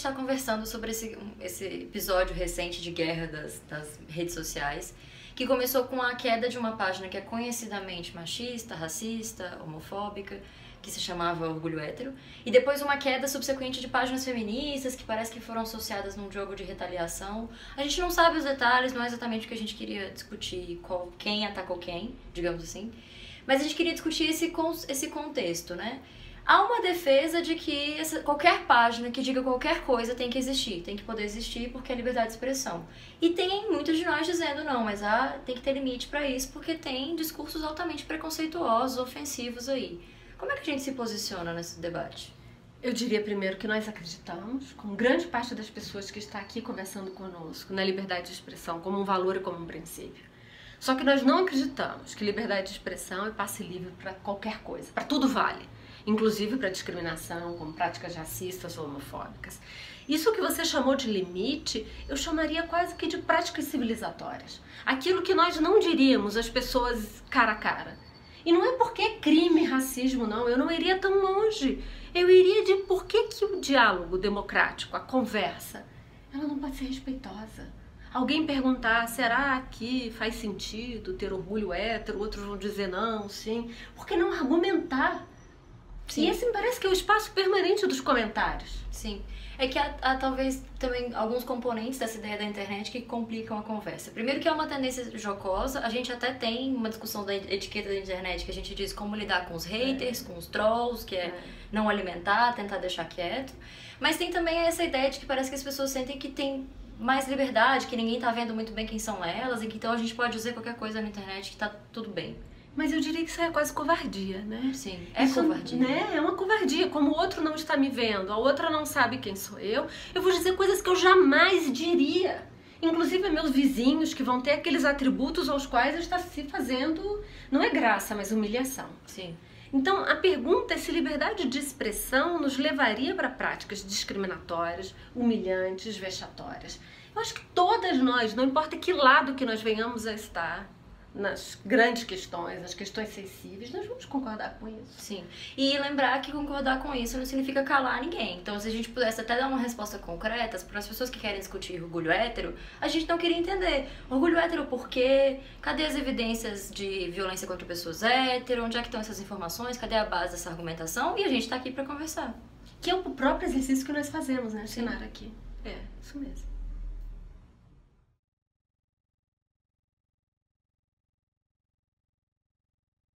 está conversando sobre esse episódio recente de guerra das redes sociais, que começou com a queda de uma página que é conhecidamente machista, racista, homofóbica, que se chamava Orgulho Hétero, e depois uma queda subsequente de páginas feministas que parece que foram associadas num jogo de retaliação. A gente não sabe os detalhes, não é exatamente o que a gente queria discutir, quem atacou quem, digamos assim, mas a gente queria discutir esse contexto, né? Há uma defesa de que qualquer página que diga qualquer coisa tem que existir, tem que poder existir porque é liberdade de expressão. E tem muitos de nós dizendo não, mas tem que ter limite para isso porque tem discursos altamente preconceituosos, ofensivos aí. Como é que a gente se posiciona nesse debate? Eu diria primeiro que nós acreditamos, como grande parte das pessoas que está aqui conversando conosco, na liberdade de expressão como um valor e como um princípio. Só que nós não acreditamos que liberdade de expressão é passe livre para qualquer coisa, para tudo vale. Inclusive para discriminação, como práticas racistas ou homofóbicas. Isso que você chamou de limite, eu chamaria quase que de práticas civilizatórias. Aquilo que nós não diríamos às pessoas cara a cara. E não é porque é crime racismo, não. Eu não iria tão longe. Eu iria de por que o diálogo democrático, a conversa, ela não pode ser respeitosa. Alguém perguntar, será que faz sentido ter orgulho hétero? Outros vão dizer não, sim. Por que não argumentar? Sim. E esse me parece que é o espaço permanente dos comentários. Sim. É que há talvez também alguns componentes dessa ideia da internet que complicam a conversa. Primeiro que é uma tendência jocosa, a gente até tem uma discussão da etiqueta da internet que a gente diz como lidar com os haters, com os trolls, que é não alimentar, tentar deixar quieto. Mas tem também essa ideia de que parece que as pessoas sentem que tem mais liberdade, que ninguém tá vendo muito bem quem são elas, e que então a gente pode dizer qualquer coisa na internet que tá tudo bem. Mas eu diria que isso é quase covardia, né? Sim, é isso, covardia. Né? É uma covardia. Como o outro não está me vendo, a outra não sabe quem sou eu vou dizer coisas que eu jamais diria. Inclusive meus vizinhos que vão ter aqueles atributos aos quais está se fazendo, não é graça, mas humilhação. Sim. Então a pergunta é se liberdade de expressão nos levaria para práticas discriminatórias, humilhantes, vexatórias. Eu acho que todas nós, não importa que lado que nós venhamos a estar, nas grandes questões, nas questões sensíveis, nós vamos concordar com isso. Sim. E lembrar que concordar com isso não significa calar ninguém. Então, se a gente pudesse até dar uma resposta concreta para as pessoas que querem discutir orgulho hétero, a gente não queria entender. Orgulho hétero por quê? Cadê as evidências de violência contra pessoas hétero? Onde é que estão essas informações? Cadê a base dessa argumentação? E a gente está aqui para conversar. Que é o próprio exercício que nós fazemos, né? Sinara aqui. É, isso mesmo.